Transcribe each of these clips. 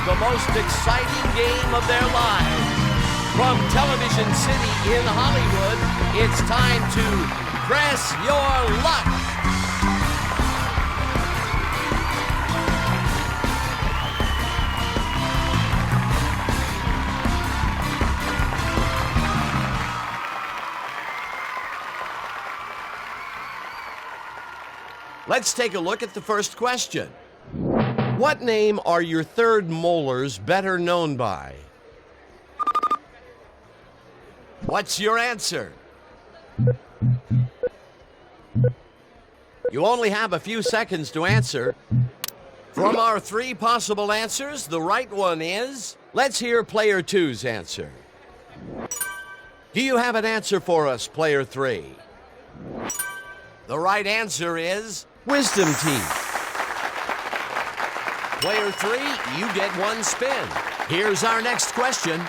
the most exciting game of their lives. From Television City in Hollywood, it's time to press your luck. Let's take a look at the first question. What name are your third molars better known by? What's your answer? You only have a few seconds to answer. From our three possible answers, the right one is... Let's hear player two's answer. Do you have an answer for us, player three? The right answer is wisdom teeth. Player three, you get one spin. Here's our next question.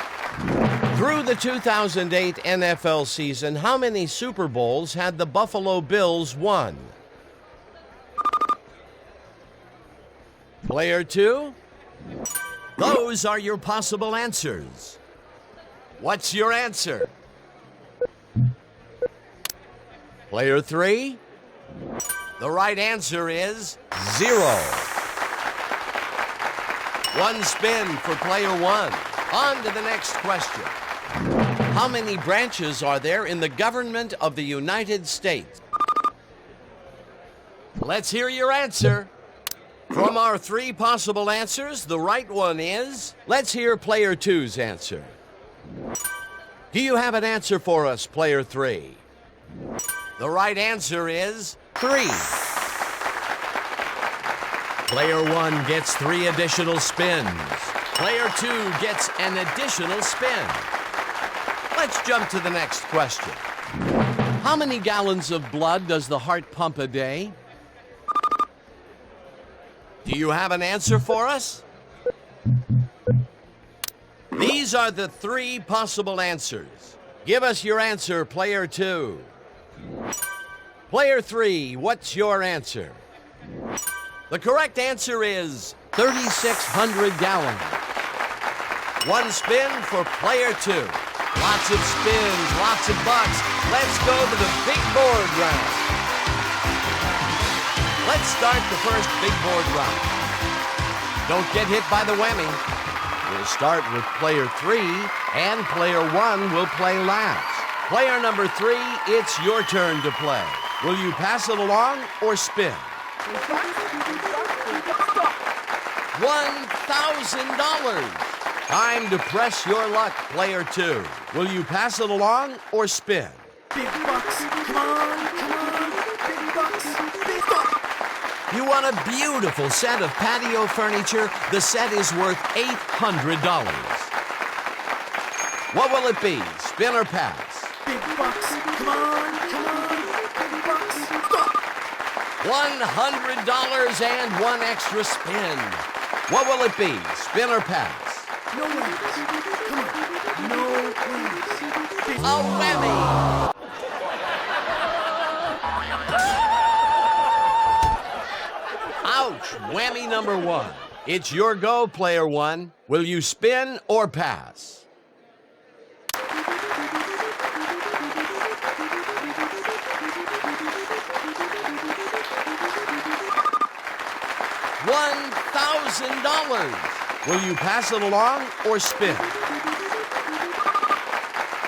Through the 2008 NFL season, how many Super Bowls had the Buffalo Bills won? Player two, those are your possible answers. What's your answer? Player three, the right answer is 0. One spin for player one. On to the next question. How many branches are there in the government of the United States? Let's hear your answer. From our three possible answers, the right one is... Let's hear player two's answer. Do you have an answer for us, player three? The right answer is 3. Player one gets 3 additional spins. Player two gets an additional spin. Let's jump to the next question. How many gallons of blood does the heart pump a day? Do you have an answer for us? These are the 3 possible answers. Give us your answer, player two. Player three, what's your answer? The correct answer is 3,600 gallons. One spin for player two. Lots of spins, lots of bucks. Let's go to the big board round. Let's start the first big board round. Don't get hit by the whammy. We'll start with player three, and player one will play last. Player number three, it's your turn to play. Will you pass it along or spin? $1,000. Time to press your luck, player two. Will you pass it along or spin? Big bucks, come on, big bucks, big bucks. You want a beautiful set of patio furniture. The set is worth $800. What will it be, spin or pass? Big bucks, come on, big bucks, stop. $100 and one extra spin. What will it be, spin or pass? No ways, come on, no ways. A whammy! Ouch, whammy number one. It's your go, player one. Will you spin or pass? $1,000. Will you pass it along or spin?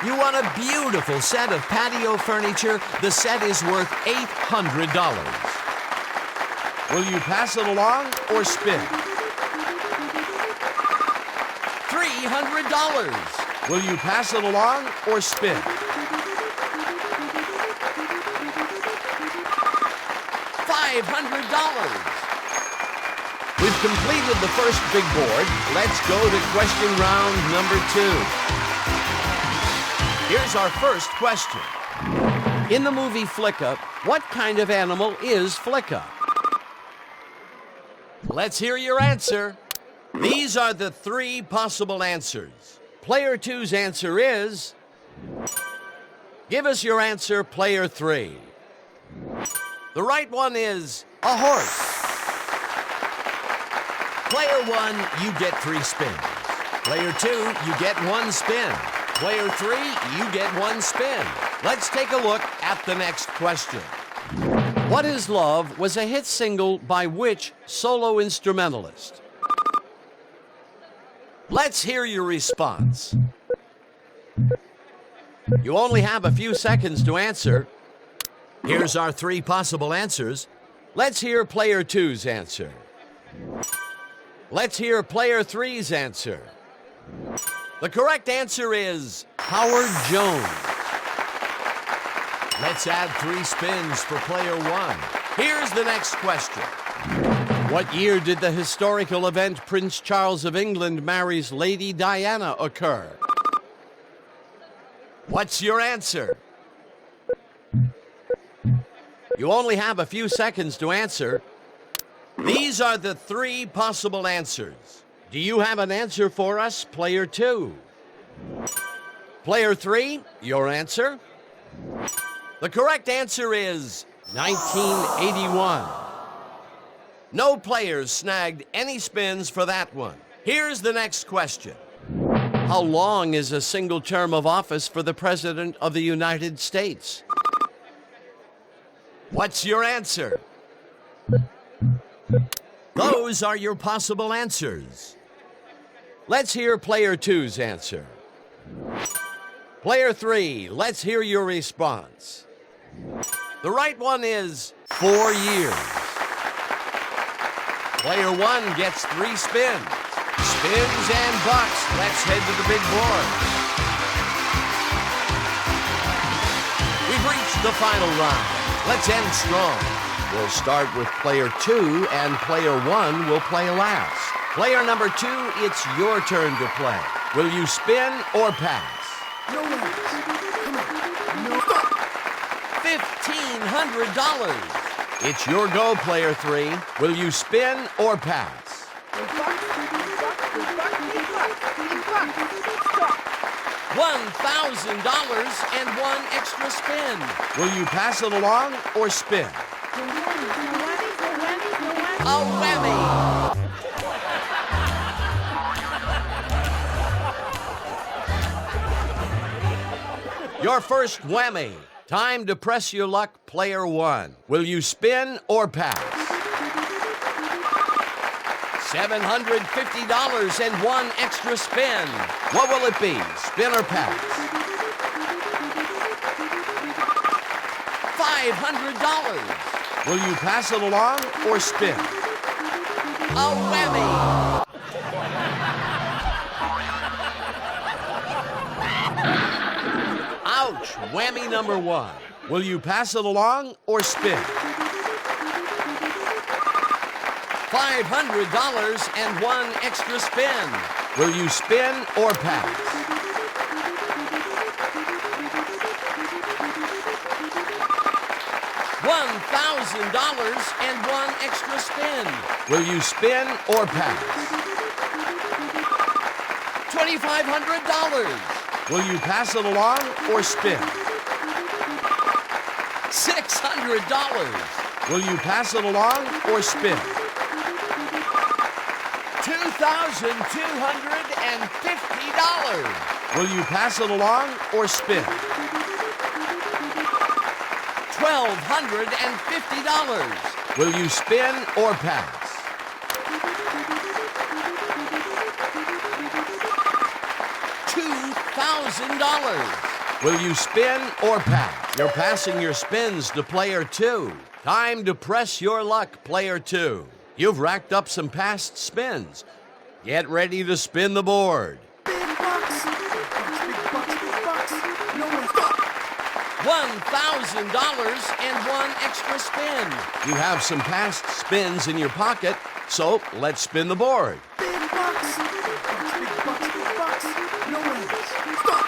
You want a beautiful set of patio furniture. The set is worth $800. Will you pass it along or spin? $300. Will you pass it along or spin? $500. We've completed the first big board. Let's go to question round number 2. Here's our first question. In the movie Flicka, what kind of animal is Flicka? Let's hear your answer. These are the 3 possible answers. Player 2's answer is... Give us your answer, player 3. The right one is a horse. Player 1, you get 3 spins. Player 2, you get 1 spin. Player 3, you get 1 spin. Let's take a look at the next question. What Is Love was a hit single by which solo instrumentalist? Let's hear your response. You only have a few seconds to answer. Here's our 3 possible answers. Let's hear player 2's answer. Let's hear player 3's answer. The correct answer is Howard Jones. Let's add 3 spins for player 1. Here's the next question. What year did the historical event Prince Charles of England marries Lady Diana occur? What's your answer? You only have a few seconds to answer. These are the 3 possible answers. Do you have an answer for us, player 2? Player 3, your answer? The correct answer is 1981. No players snagged any spins for that one. Here's the next question. How long is a single term of office for the President of the United States? What's your answer? Those are your possible answers. Let's hear player 2's answer. Player 3, let's hear your response. The right one is 4 years. Player 1 gets 3 spins. Spins and bucks. Let's head to the big board. We've reached the final round. Let's end strong. We'll start with player 2, and player 1 will play last. Player number 2, it's your turn to play. Will you spin or pass? No way. Come on. No. Stop. $1,500. It's your go, player 3. Will you spin or pass? $1,000 and 1 extra spin. Will you pass it along or spin? A whammy. Your first whammy. Time to press your luck, player 1. Will you spin or pass? $750 and 1 extra spin. What will it be, spin or pass? $500. Will you pass it along or spin? A whammy. Ouch, whammy number 1. Will you pass it along or spin? $500 and 1 extra spin. Will you spin or pass? $1,000 and 1 extra spin. Will you spin or pass? $2,500. Will you pass it along or spin? $600. Will you pass it along or spin? $2,250. Will you pass it along or spin? $1,250. Will you spin or pass? $2,000. Will you spin or pass? You're passing your spins to player 2. Time to press your luck, player 2. You've racked up some past spins. Get ready to spin the board. Big bucks. Big bucks. Big bucks. No way. Stop. $1,000 and 1 extra spin. You have some past spins in your pocket, so let's spin the board. Big bucks. Big bucks. Big bucks. No way. Stop.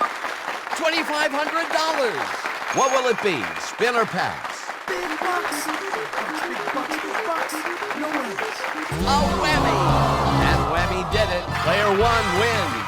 $2,500. What will it be, spin or pass? Big bucks. Big bucks. Big bucks. No way. A whammy. That whammy did it. Player 1 wins.